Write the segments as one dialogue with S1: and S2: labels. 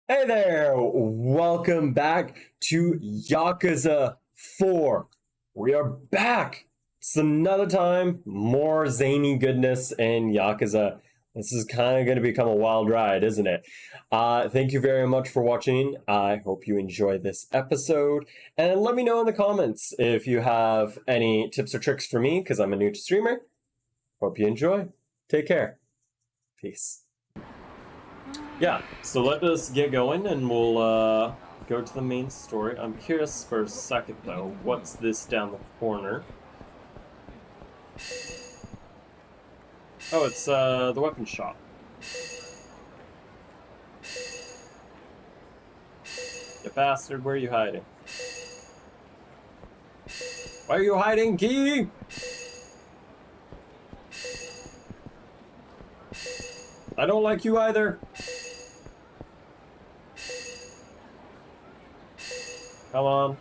S1: Hey there! Welcome back to Yakuza 4. We are back! It's another time, more zany goodness in Yakuza. This is kind of going to become a wild ride, isn't it? Thank you very much for watching. I hope you enjoyed this episode. And let me know in the comments if you have any tips or tricks for me, because I'm a new streamer. Hope you enjoy. Take care. Peace. Yeah, so let us get going and we'll go to the main story. I'm curious for a second though, what's this down the corner? Oh, it's the weapon shop. You bastard, where are you hiding? Why are you hiding, Key? I don't like you either. Come on.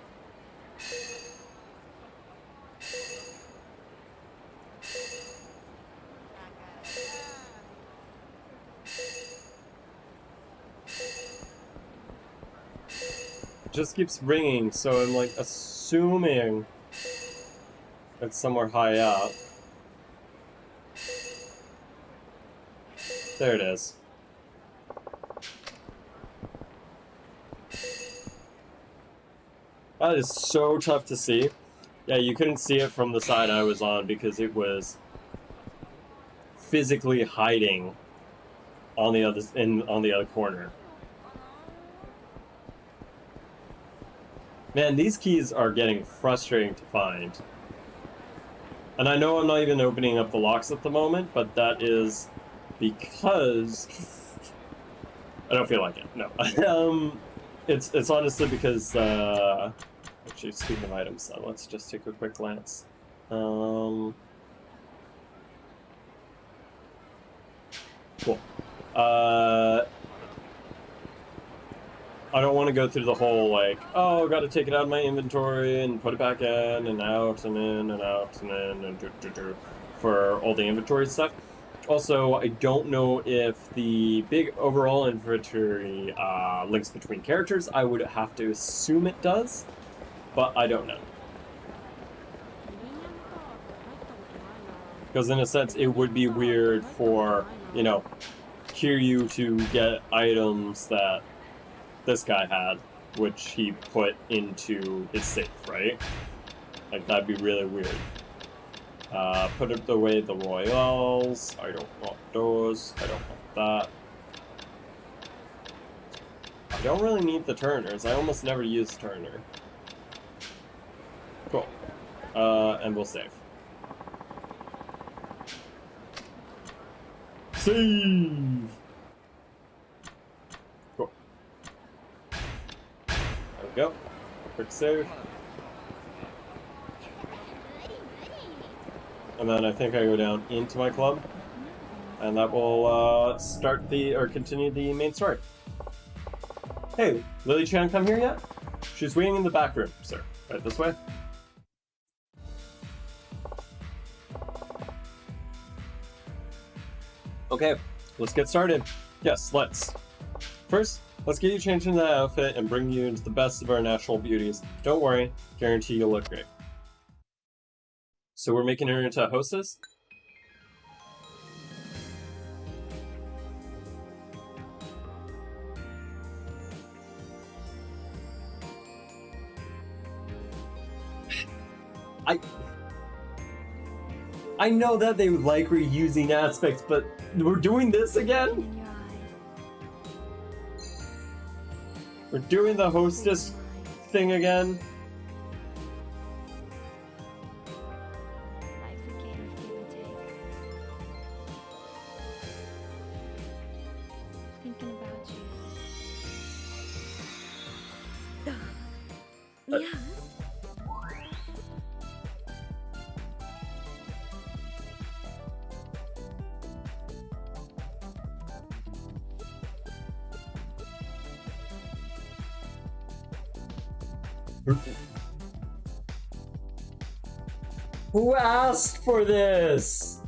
S1: It just keeps ringing, so I'm like assuming it's somewhere high up. There it is. That is so tough to see. Yeah, you couldn't see it from the side I was on because it was physically hiding on the other corner. Man, these keys are getting frustrating to find. And I know I'm not even opening up the locks at the moment, but that is because I don't feel like it. No. It's honestly because actually, speaking of items, let's just take a quick glance. Cool. I don't want to go through the whole like, oh, got to take it out of my inventory and put it back in and out and in and out and in and for all the inventory stuff. Also, I don't know if the big overall inventory links between characters. I would have to assume it does, but I don't know. Because in a sense, it would be weird for, you know, Kiryu to get items that this guy had, which he put into his safe, right? Like, that'd be really weird. Put away the Royals. I don't want those. I don't want that. I don't really need the Turners. I almost never use Turner. Cool. And we'll save. Save! Cool. There we go. Quick save. And then I think I go down into my club. And that will start continue the main story. Hey, Lily Chan come here yet? She's waiting in the back room, sir. Right this way. Okay, let's get started. Yes, let's. First, let's get you changed into that outfit and bring you into the best of our natural beauties. Don't worry, guarantee you'll look great. So we're making her into a hostess? I know that they like reusing aspects, but we're doing this again? We're doing the hostess thing again? Who asked for this?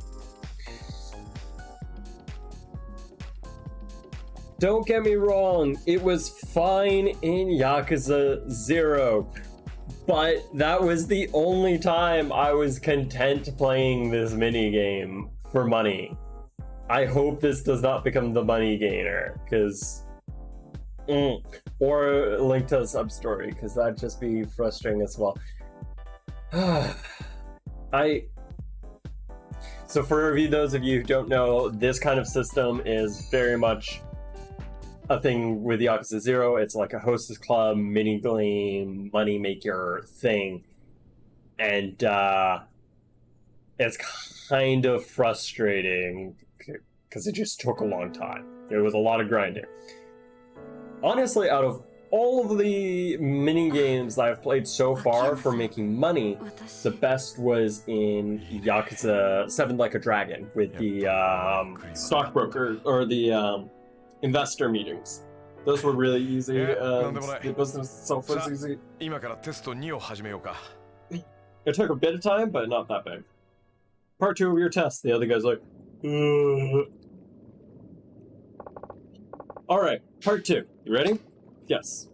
S1: Don't get me wrong, it was fine in Yakuza 0, but that was the only time I was content playing this minigame for money. I hope this does not become the money gainer, because... Or link to a sub-story, because that'd just be frustrating as well. So for those of you who don't know, this kind of system is very much a thing with Yakuza 0. It's like a hostess club, mini-game, money-maker thing. And it's kind of frustrating because it just took a long time. There was a lot of grinding. Honestly, out of all of the mini-games that I've played so far for making money, the best was in Yakuza 7 Like a Dragon with the stockbroker or the investor meetings. Those were really easy. It wasn't so easy. It took a bit of time, but not that big. Part 2 of your test. The other guy's like, Alright, part 2. You ready? Yes.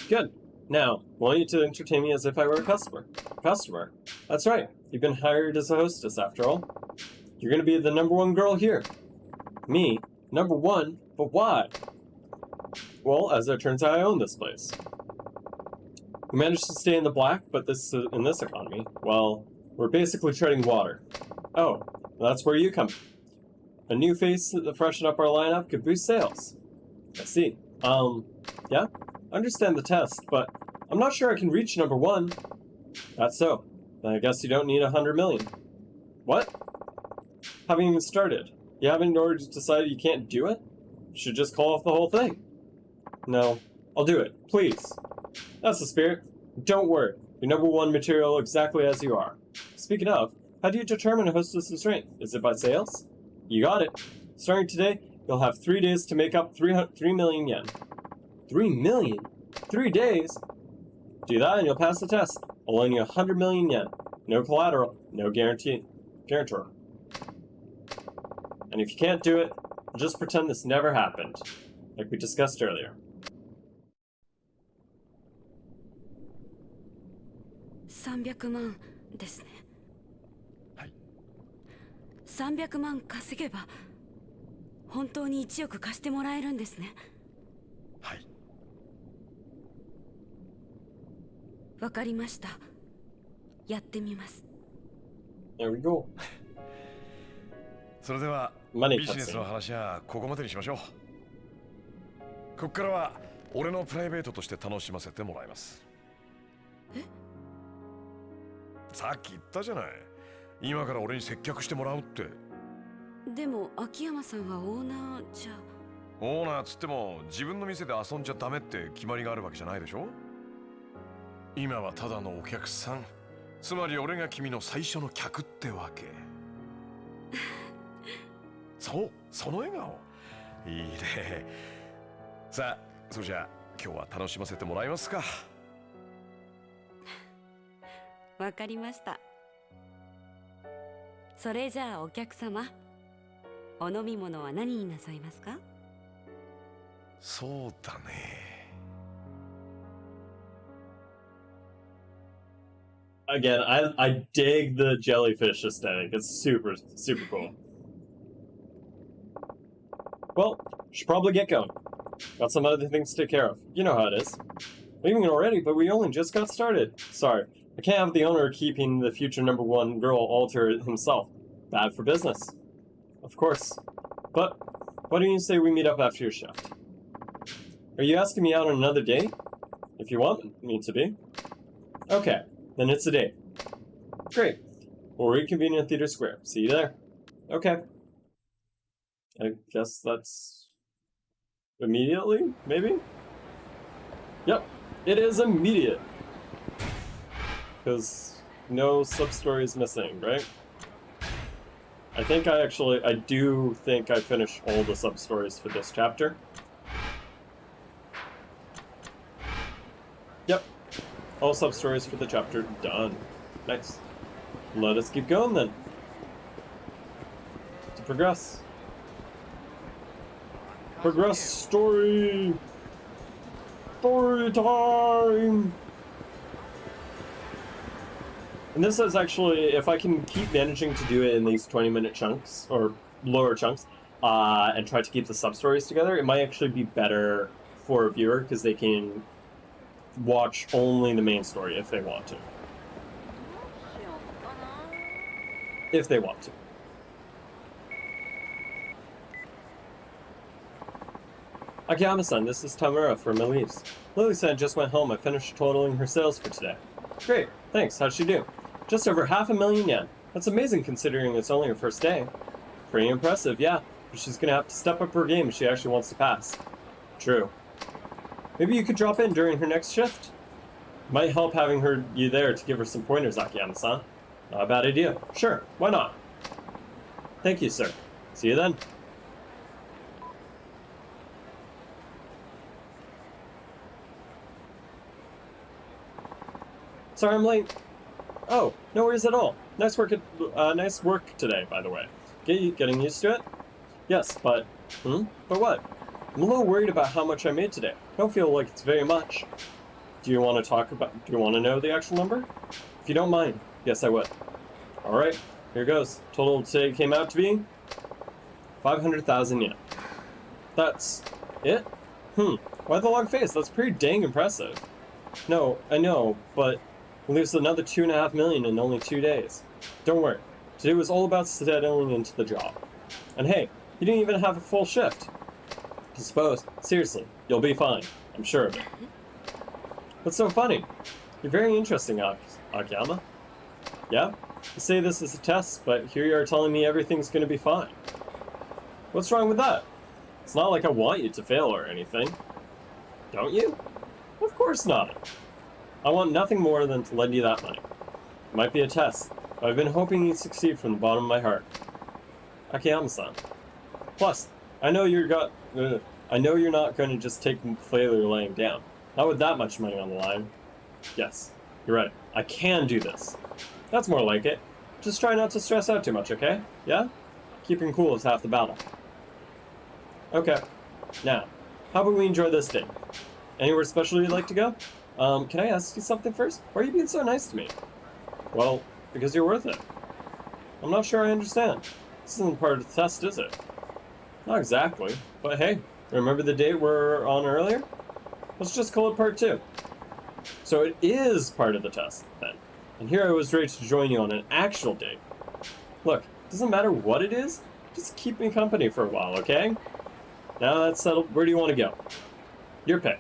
S1: Good. Now, I want you to entertain me as if I were a customer. Customer? That's right. You've been hired as a hostess, after all. You're gonna be the #1 girl here. Me? #1? But why? Well, as it turns out, I own this place. We managed to stay in the black, but in this economy, well, we're basically treading water. Oh, that's where you come. A new face to freshen up our lineup could boost sales. I see. Yeah? I understand the test, but I'm not sure I can reach #1. That's so. Then I guess you don't need 100 million. What? Haven't even started. You haven't already decided you can't do it? You should just call off the whole thing. No. I'll do it. Please. That's the spirit. Don't worry. You're #1 material exactly as you are. Speaking of, how do you determine a hostess's strength? Is it by sales? You got it. Starting today, you'll have 3 days to make up 3 million yen. 3 million? 3 days? Do that and you'll pass the test. I'll loan you 100 million yen. No collateral, no guarantor. And if you can't do it, just pretend this never happened, like we discussed earlier.
S2: $300万ですね。はい。300万稼げば本当に1億貸してもらえるんですね。はい。わかりました。やってみます。
S1: There we go.
S3: それではビジネスの話はここまでにしましょう。ここからは俺のプライベートとして楽しませてもらいます。え？さっき言ったじゃない。今から俺に接客してもらうって。
S2: でも秋山さんはオーナーじゃ。
S3: オーナーつっても自分の店で遊んじゃダメって決まりがあるわけじゃないでしょ。今はただのお客さん。つまり俺が君の最初の客ってわけ。そう、その笑顔。いいね。さあ、それじゃあ今日は楽しませてもらえますか。
S2: わかりました。それじゃあお客様、お飲み物は何になさいますか？
S3: そうだね。
S1: Again, I dig the jellyfish aesthetic. It's super cool. Well, should probably get going. Got some other things to take care of. You know how it is. Leaving already, but we only just got started. Sorry, I can't have the owner keeping the future #1 girl all to himself. Bad for business. Of course. But why don't you say we meet up after your shift? Are you asking me out on another date? If you want me to be. Okay, then it's a date. Great. We'll reconvene in Theater Square. See you there. Okay. I guess that's immediately, maybe? Yep, it is immediate. Because no sub-story is missing, right? I do think I finished all the sub-stories for this chapter. Yep, all sub-stories for the chapter done. Nice. Let us keep going then. To progress. Progress story! Story time! And this is actually, if I can keep managing to do it in these 20-minute chunks, or lower chunks, and try to keep the sub-stories together, it might actually be better for a viewer, because they can watch only the main story if they want to. If they want to. Akiyama-san, this is Tamura from Elise. Lily-san just went home. I finished totaling her sales for today. Great, thanks. How'd she do? Just over 500,000 yen. That's amazing considering it's only her first day. Pretty impressive, yeah. But she's gonna have to step up her game if she actually wants to pass. True. Maybe you could drop in during her next shift? Might help having you there to give her some pointers, Akiyama-san. Not a bad idea. Sure, why not? Thank you, sir. See you then. Sorry I'm late. Oh, no worries at all. Nice work today, by the way. Getting used to it? Yes, but... But what? I'm a little worried about how much I made today. I don't feel like it's very much. Do you want to know the actual number? If you don't mind. Yes, I would. Alright, here goes. Total today came out to be 500,000 yen. That's it? Why the long face? That's pretty dang impressive. No, I know, but it leaves another 2.5 million in only 2 days. Don't worry. Today was all about settling into the job. And hey, you didn't even have a full shift. I suppose, seriously, you'll be fine. I'm sure of it. What's so funny? You're very interesting, Akiyama. Yeah? You say this is a test, but here you are telling me everything's gonna be fine. What's wrong with that? It's not like I want you to fail or anything. Don't you? Of course not. I want nothing more than to lend you that money. It might be a test, but I've been hoping you'd succeed from the bottom of my heart. Akiyama-san. Plus, I know you're not going to just take failure laying down. Not with that much money on the line. Yes, you're right. I can do this. That's more like it. Just try not to stress out too much, okay? Yeah? Keeping cool is half the battle. Okay. Now, how about we enjoy this day? Anywhere special you'd like to go? Can I ask you something first? Why are you being so nice to me? Well, because you're worth it. I'm not sure I understand. This isn't part of the test, is it? Not exactly, but hey, remember the date we're on earlier? Let's just call it part 2. So it is part of the test, then. And here I was ready to join you on an actual date. Look, it doesn't matter what it is, just keep me company for a while, okay? Now that's settled, where do you want to go? Your pick.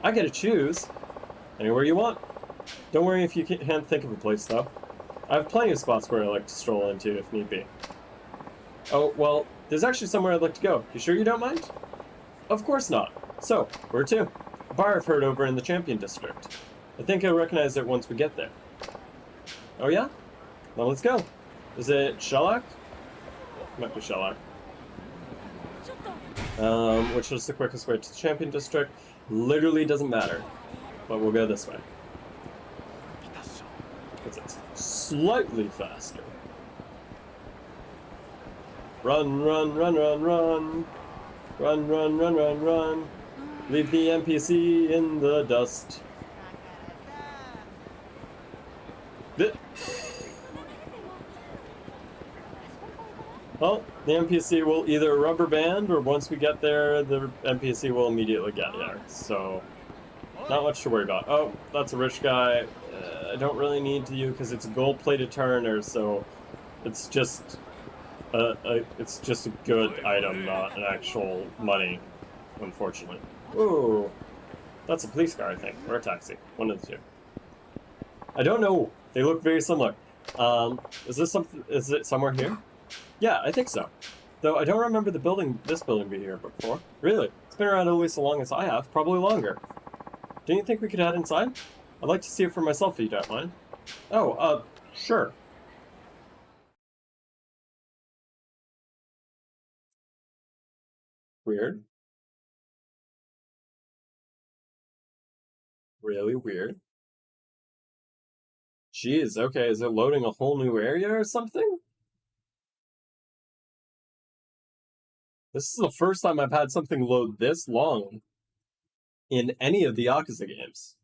S1: I get to choose. Anywhere you want. Don't worry if you can't think of a place, though. I have plenty of spots where I like to stroll into if need be. Oh, well, there's actually somewhere I'd like to go. You sure you don't mind? Of course not. So, where to? A bar I've heard over in the Champion District. I think I'll recognize it once we get there. Oh yeah? Well, let's go. Is it Shellac? Might be Shellac. Which is the quickest way to the Champion District? Literally doesn't matter. But we'll go this way. Because it's slightly faster. Run, run, run, run, run. Run, run, run, run, run. Leave the NPC in the dust. Well, the NPC will either rubber band, or once we get there, the NPC will immediately get there. So, not much to worry about. Oh, that's a rich guy. I don't really need to you because it's a gold-plated Turner, so it's just a good item, not an actual money, unfortunately. Ooh, that's a police car, I think, or a taxi. One of the two. I don't know. They look very similar. Is it somewhere here? Yeah, I think so. Though I don't remember this building being here before. Really? It's been around at least as long as I have, probably longer. Don't you think we could head inside? I'd like to see it for myself if you don't mind. Oh, sure. Weird. Really weird. Jeez, okay, is it loading a whole new area or something? This is the first time I've had something load this long in any of the Yakuza games.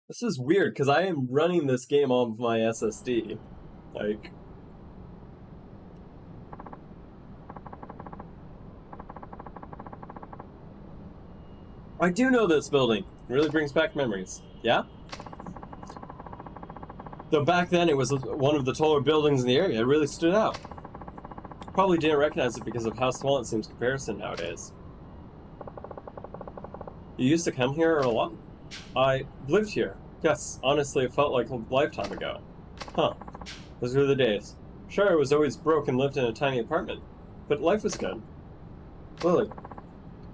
S1: This is weird, because I am running this game off my SSD. Like... I do know this building. It really brings back memories. Yeah? Though back then it was one of the taller buildings in the area, it really stood out. Probably didn't recognize it because of how small it seems in comparison nowadays. You used to come here a lot? I lived here. Yes, honestly it felt like a lifetime ago. Huh. Those were the days. Sure, I was always broke and lived in a tiny apartment, but life was good. Lily,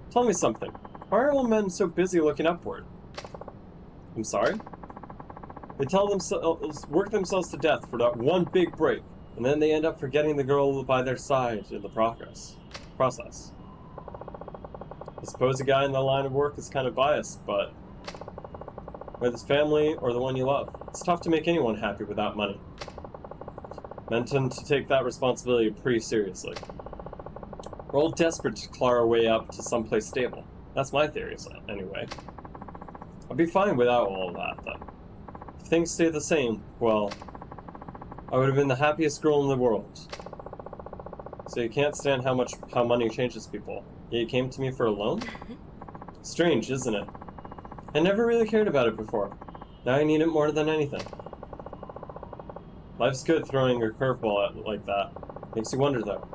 S1: tell me something. Why are all men so busy looking upward? I'm sorry? They work themselves to death for that one big break, and then they end up forgetting the girl by their side in the process. I suppose a guy in the line of work is kind of biased, but whether it's family or the one you love, it's tough to make anyone happy without money. Men tend to take that responsibility pretty seriously. We're all desperate to claw our way up to someplace stable. That's my theory, anyway. I'll be fine without all of that, though. If things stay the same, well, I would have been the happiest girl in the world. So you can't stand how money changes people. Yet you came to me for a loan? Strange, isn't it? I never really cared about it before. Now I need it more than anything. Life's good throwing a curveball at it like that. Makes you wonder, though.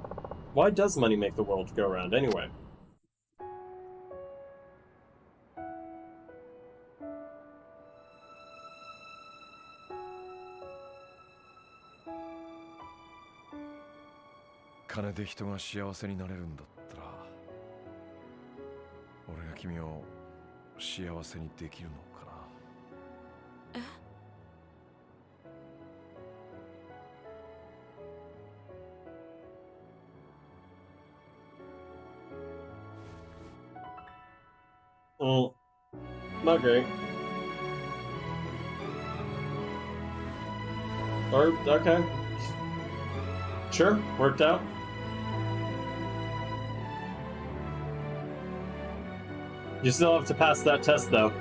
S1: Why does money make the world go round, anyway?
S3: 金で人が幸せになれるんだったら、俺が君を幸せにできるのかな。
S2: え？Well,
S1: not great. Or, okay. Sure, worked out. You still have to pass that test, though.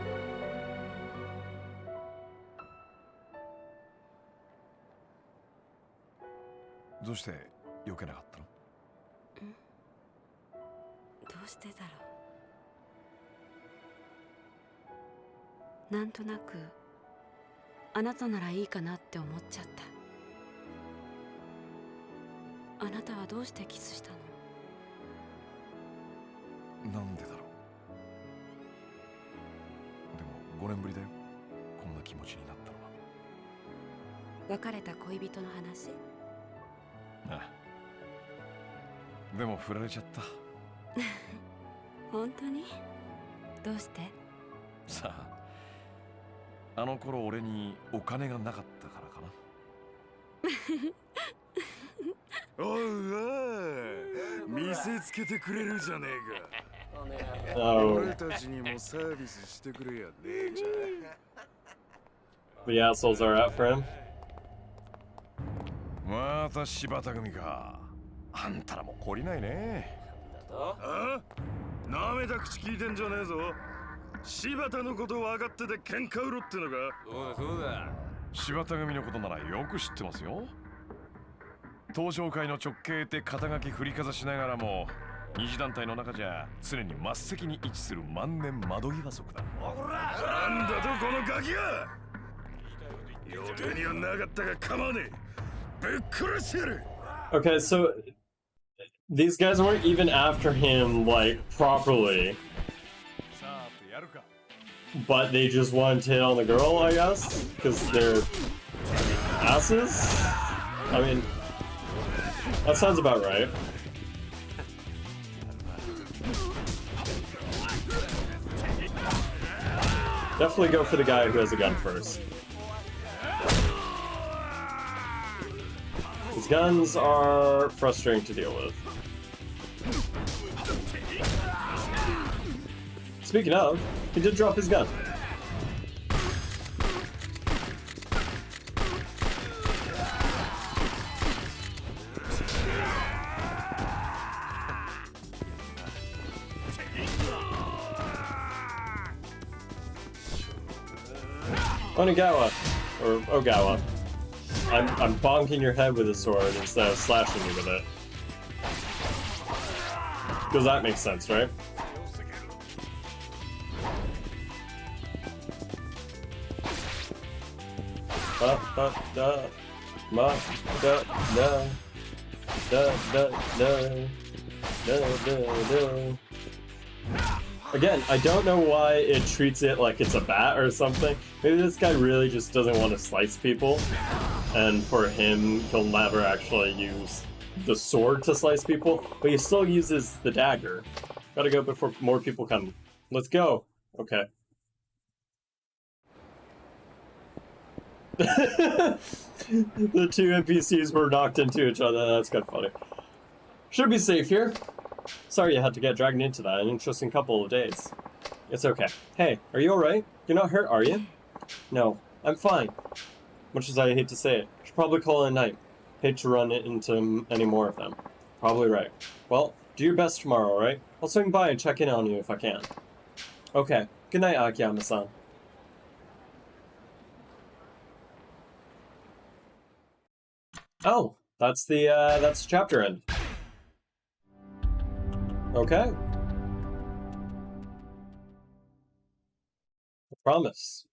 S3: How did you not get it?
S2: どうしてだろう。なんとなくあなたならいいかなって思っちゃった。あなたはどうしてキスしたの？
S3: なんでだろう。でも5年ぶりだよ。こんな気持ちになったのは。
S2: 別れた恋人の話？
S3: ああ。でも振られちゃった。
S2: 本当に？どうして？
S3: さあ、あの頃俺にお金がなかったからかな。おいおい、見せつけてくれるじゃねえか。俺たちにもサービスしてくれやねえじゃん。
S1: The assholes are out for him.
S3: また柴田組か。あんたらも懲りないね。あ？なめた口聞いてんじゃねえぞ。柴田のこと分かってて喧嘩売ろってのか。そうだ。柴田組のことならよく知ってますよ。東証会の直系って肩書き振りかざしながらも、二次団体の中じゃ常に末席に位置する万年窓際族だ。なんだとこのガキが。予定にはなかったが構わねえ。ぶっ殺してやる。
S1: Okay, so these guys weren't even after him, like, properly. But they just wanted to hit on the girl, I guess? Because they're asses? I mean, that sounds about right. Definitely go for the guy who has a gun first. These guns are frustrating to deal with. Speaking of, he did drop his gun. Onigawa. Or Ogawa. I'm bonking your head with a sword instead of slashing you with it. Because that makes sense, right? Again, I don't know why it treats it like it's a bat or something. Maybe this guy really just doesn't want to slice people, and for him, he'll never actually use the sword to slice people, but he still uses the dagger. Gotta go before more people come. Let's go. Okay. The two NPCs were knocked into each other. That's kind of funny. Should be safe here. Sorry you had to get dragged into that. An interesting couple of days. It's okay. Hey, are you alright? You're not hurt, are you? No, I'm fine. Much as I hate to say it. Should probably call it a night. Hate to run into any more of them. Probably right. Well, do your best tomorrow, alright? I'll swing by and check in on you if I can. Okay. Good night, Akiyama-san. Oh, that's the chapter end. Okay. I promise.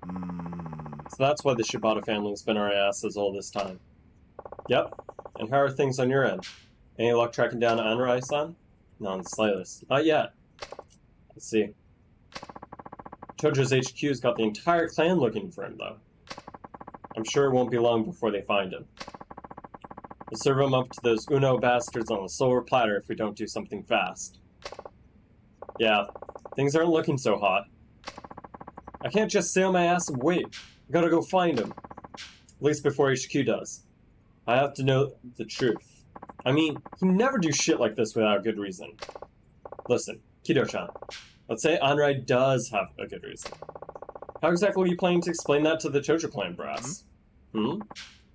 S1: So that's why the Shibata family's been our asses all this time. Yep. And how are things on your end? Any luck tracking down Anrai-san? None the slightest. Not yet. Let's see. Chojo's HQ's got the entire clan looking for him, though. I'm sure it won't be long before they find him. We'll serve him up to those Uno bastards on a silver platter if we don't do something fast. Yeah, things aren't looking so hot. I can't just sit on my ass and wait. I gotta go find him. At least before HQ does. I have to know the truth. I mean, he never do shit like this without a good reason. Listen, Kido-chan. Let's say Anrai does have a good reason. How exactly are you planning to explain that to the Chojo clan brass? Hmm?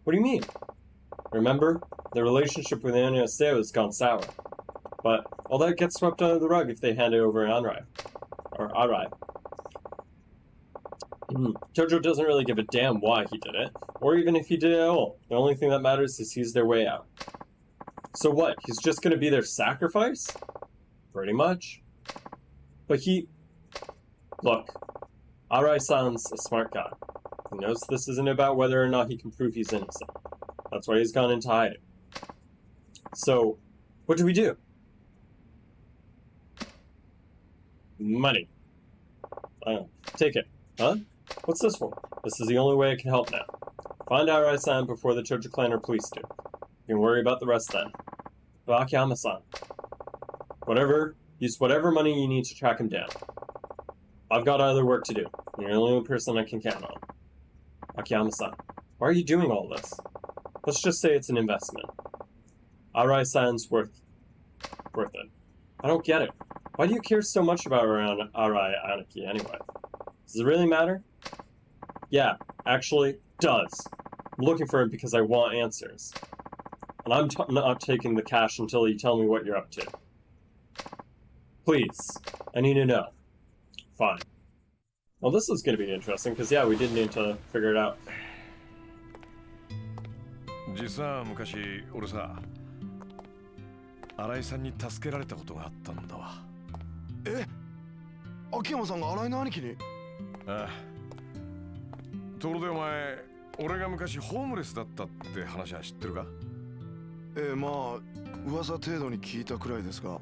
S1: What do you mean? Remember, the relationship with Anai has gone sour. But all that gets swept under the rug if they hand it over to Anrai. Or Arai. Chojo doesn't really give a damn why he did it, or even if he did it at all. The only thing that matters is he's their way out. So what, he's just gonna be their sacrifice? Pretty much. But look, Arai-san's a smart guy. He knows this isn't about whether or not he can prove he's innocent. That's why he's gone into hiding. So, what do we do? Money. I don't know. Take it. Huh? What's this for? This is the only way I can help now. Find Arai-san before the Chojo clan or police do. You can worry about the rest then. But Akiyama-san. Use whatever money you need to track him down. I've got other work to do. You're the only person I can count on. Akiyama-san, why are you doing all this? Let's just say it's an investment. Arai-san's worth it. I don't get it. Why do you care so much about Arai Aniki anyway? Does it really matter? Yeah, actually, does. I'm looking for him because I want answers. And I'm not taking the cash until you tell me what you're up to. Please. I need to know. Fine. Well, this is going to be interesting, because yeah, we did need to figure it out.
S3: 実は昔俺さ新井さんに助けられたことがあったんだわ。え、秋山さんが新井の兄貴に？ああ。ところでお前、俺が昔ホームレスだったって話は知ってるか？まあ噂程度に聞いたくらいですが、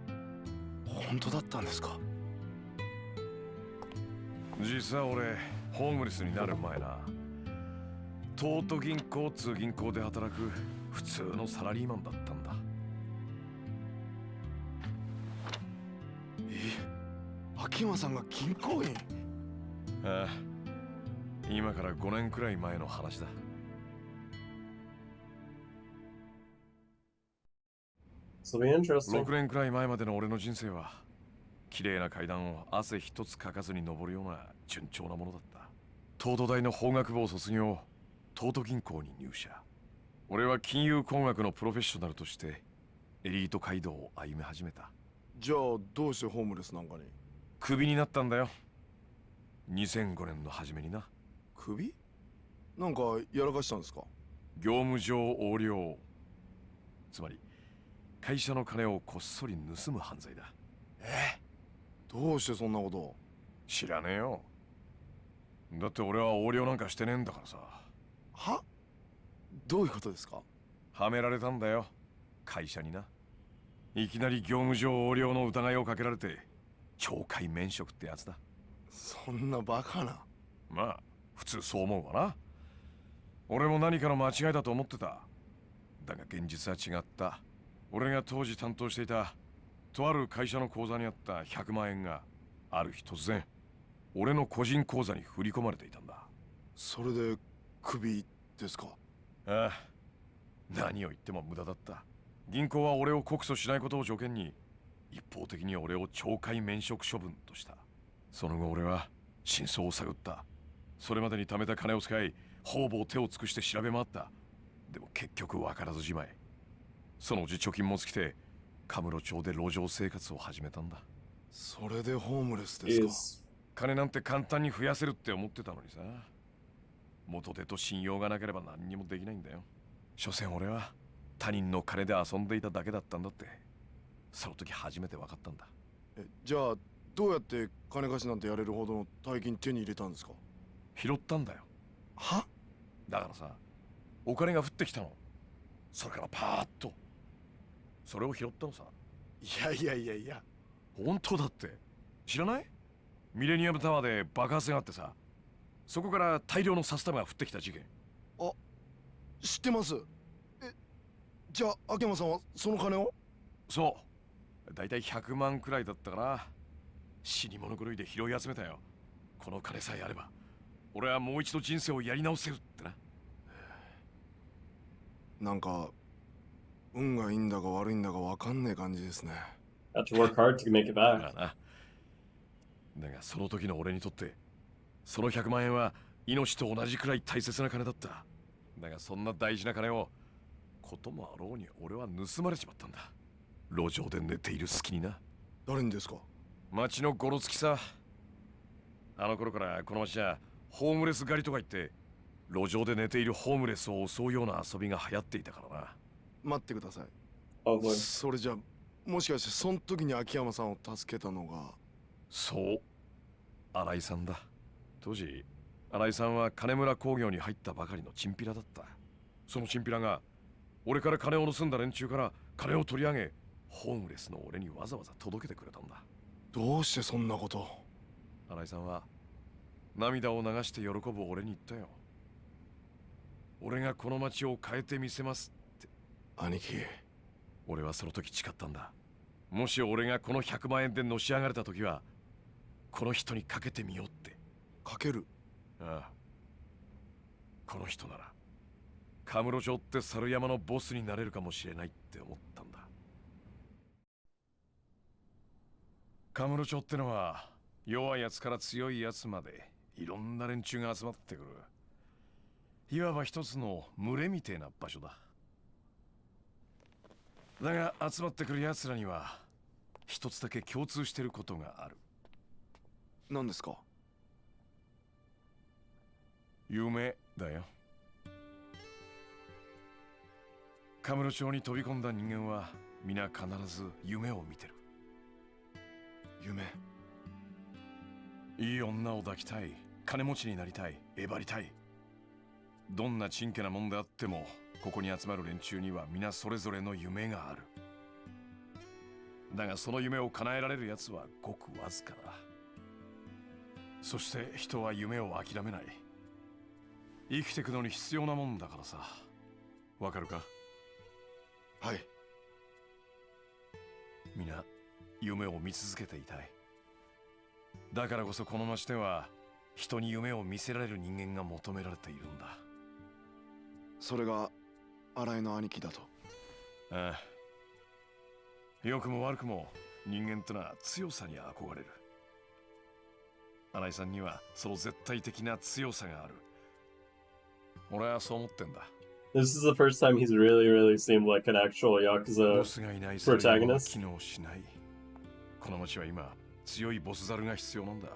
S3: 本当だったんですか？実は俺ホームレスになる前な、東都銀行通銀行で働く普通のサラリーマンだったんだ。秋山さんが銀行員？ああ、今から5年くらい前の話だ。
S1: 6
S3: 年くらい前までの俺の人生は綺麗な階段を汗一つかかずに登るような順調なものだった。東都大の法学部を卒業、東都銀行に入社。俺は金融工学のプロフェッショナルとしてエリート街道を歩み始めた。
S4: じゃあどうしてホームレスなんかに？
S3: クビになったんだよ。2005年の初めにな。
S4: クビ？なんかやらかしたんですか？
S3: 業務上横領。つまり会社の金をこっそり盗む犯罪だ。
S4: どうしてそんなことを？
S3: 知らねえよ。だって俺は横領なんかしてねえんだからさ。
S4: は？どういうことですか？
S3: はめられたんだよ、会社にな。いきなり業務上横領の疑いをかけられて懲戒免職ってやつだ。
S4: そんなバカな。
S3: まあ普通そう思うわな。俺も何かの間違いだと思ってた。だが現実は違った。俺が当時担当していたとある会社の口座にあった100万円がある日突然俺の個人口座に振り込まれていたんだ。
S4: それでクビですか？
S3: ああ、何を言っても無駄だった。銀行は俺を告訴しないことを条件に一方的に俺を懲戒免職処分とした。その後俺は真相を探った。それまでに貯めた金を使い方々手を尽くして調べ回った。でも結局分からずじまい。そのうち貯金も尽きてカムロ町で路上生活を始めたんだ。
S4: それでホームレスですか？
S3: 金なんて簡単に増やせるって思ってたのにさ。元手と信用がなければ何にもできないんだよ。所詮俺は他人の金で遊んでいただけだったんだって、その時初めて分かったんだ。
S4: じゃあどうやって金貸しなんてやれるほどの大金手に入れたんですか？
S3: 拾ったんだよ。
S4: は？
S3: だからさ、お金が降ってきたの。それからパーッとそれを拾ったのさ。
S4: いや。
S3: 本当だって。知らない？ミレニアムタワーで爆発があってさ、そこから大量の札束が降ってきた事件。
S4: あ、知ってます。じゃあ秋山さんはその金を？
S3: そう、だいたい100万くらいだったかな。死に物狂いで拾い集めたよ。この金さえあれば俺はもう一度人生をやり直せるってな。
S4: なんか運がいいんだか悪いんだか分かんねえ感じですね。
S1: Have to work hard to make it
S3: だ
S1: back.
S3: な。だがその時の俺にとってその100万円は命と同じくらい大切な金だった。だがそんな大事な金をこともあろうに俺は盗まれちまったんだ。路上で寝ている隙にな。
S4: 誰にですか？
S3: 町のゴロつきさ。あの頃からこの町はホームレス狩りとか言って路上で寝ているホームレスを襲うような遊びが流行っていたからな。
S4: 待ってください。
S1: Oh boy.
S4: それじゃもしかしてその時に秋山さんを助けたのが？
S3: そう、新井さんだ。当時新井さんは金村工業に入ったばかりのチンピラだった。そのチンピラが俺から金を盗んだ連中から金を取り上げ、ホームレスの俺にわざわざ届けてくれたんだ。
S4: どうしてそんなこと？
S3: 新井さんは涙を流して喜ぶ俺に言ったよ。俺がこの町を変えてみせますって。
S4: 兄貴、
S3: 俺はその時誓ったんだ。もし俺がこの100万円でのし上がれた時はこの人にかけてみようって。
S4: かける？
S3: ああ、この人ならカムロ町って猿山のボスになれるかもしれないって思ったんだ。カムロ町ってのは弱いやつから強いやつまでいろんな連中が集まってくる、いわば一つの群れみてえな場所だ。だが集まってくるやつらには一つだけ共通してることがある。
S4: 何ですか？
S3: 夢だよ。カムロ町に飛び込んだ人間は皆必ず夢を見てる。
S4: 夢？
S3: いい女を抱きたい、金持ちになりたい、えばりたい。どんなちんけなもんであってもここに集まる連中には皆それぞれの夢がある。だがその夢を叶えられるやつはごくわずかだ。そして人は夢を諦めない。生きてくのに必要なもんだからさ。わかるか？
S4: はい。
S3: 皆夢を見続けていたい。だからこそこの町では人に夢を見せられる人間が求められているんだ。
S4: それが新井の兄貴だと？
S3: ああ、良くも悪くも人間とのは強さに憧れる。新井さんにはその絶対的な強さがある。俺はそう思ってんだ。
S1: This is the first time he's really seemed like an actual
S3: ボ
S1: Yakuza
S3: スがいない
S1: protagonist.
S3: 機能しない。この町は今強いボスザルが必要なんだ。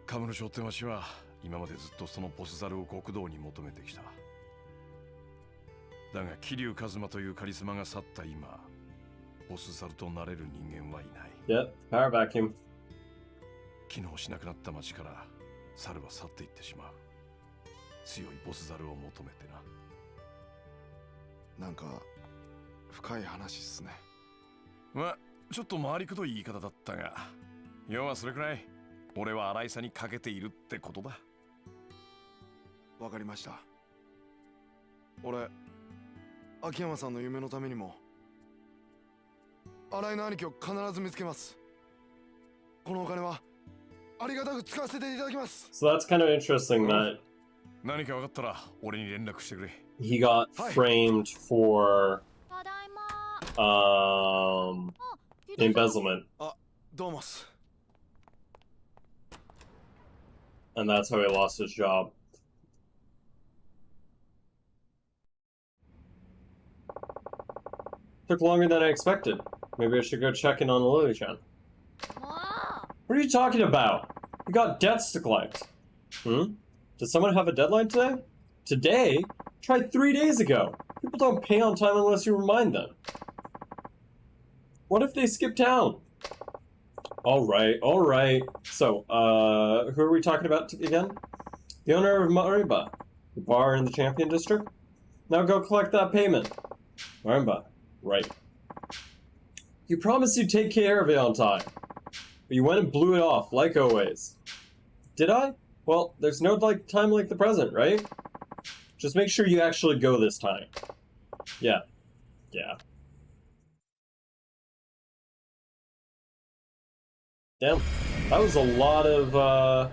S3: カムロ商店町は今までずっとそのボスザルを極道に求めてきた。だが桐生一馬というカリスマが去った今、ボスザルとなれる人間はいない。
S1: Yep, power vacuum.
S3: 機能しなくなった町から猿は去っていってしまう。強いボスザルを求めてな。
S4: なんか深い話っすね。
S3: まあちょっと回りくどい言い方だったが、要はそれくらい俺は荒井さにかけているってことだ。
S4: わかりました。俺秋山さんの夢のためにも新井の兄貴を必ず見つけます。このお金はありがたく使わせていただきます。
S1: So that's kind of interesting that
S3: 何か分かったら俺に連絡してくれ。
S1: he got framed for
S5: ただいま。
S1: embezzlement,
S4: あ、どうもっす。
S1: and that's how he lost his job. Took longer than I expected. Maybe I should go check in on Lily-chan.
S5: もう
S1: What are you talking about? We got debts to collect. Hmm? Does someone have a deadline today? Today? Tried 3 days ago. People don't pay on time unless you remind them. What if they skip town? Alright. So, who are we talking about again? The owner of Marimba, the bar in the Champion District? Now go collect that payment. Marimba, right. You promised you'd take care of it on time. But you went and blew it off, like always. Did I? Well, there's no time like the present, right? Just make sure you actually go this time. Yeah. Damn, that was a lot of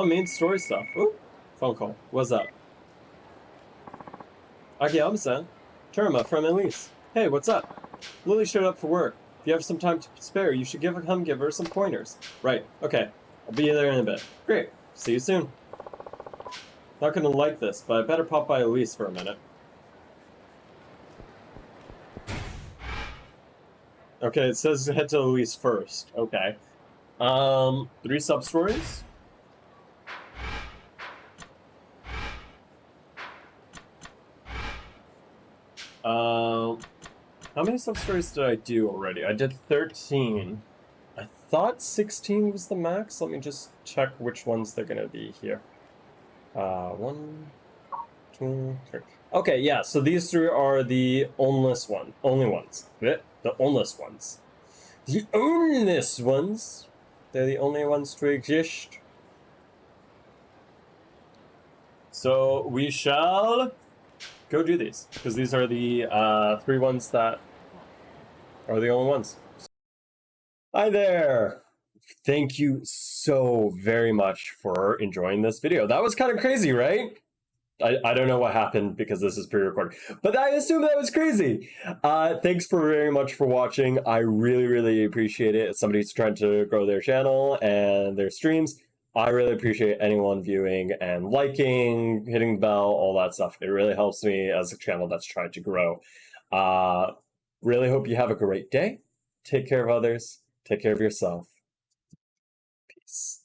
S1: main story stuff. Ooh, phone call. What's up? Akiyama-san, Terma from Elise. Hey, what's up? Lily showed up for work. If you have some time to spare, you should give her some pointers. Right, okay. I'll be there in a bit. Great, see you soon. Not gonna like this, but I better pop by Elise for a minute. Okay, it says head to Elise first. Okay. 3 sub-stories? How many sub-stories did I do already? I did 13. I thought 16 was the max. Let me just check which ones they're gonna be here. 1, 2, 3. Okay, yeah, so these 3 are the only ones. The onless ones. The onless ones. They're the only ones to exist. So we shall go do these, because these are the 3 ones that are the only ones. Hi there! Thank you so very much for enjoying this video. That was kind of crazy, right? I don't know what happened because this is pre-recorded, but I assume that was crazy. Thanks very much for watching. I really appreciate it. As somebody who's trying to grow their channel and their streams, I really appreciate anyone viewing and liking, hitting the bell, all that stuff. It really helps me as a channel that's trying to grow. Really hope you have a great day. Take care of others. Take care of yourself. Peace.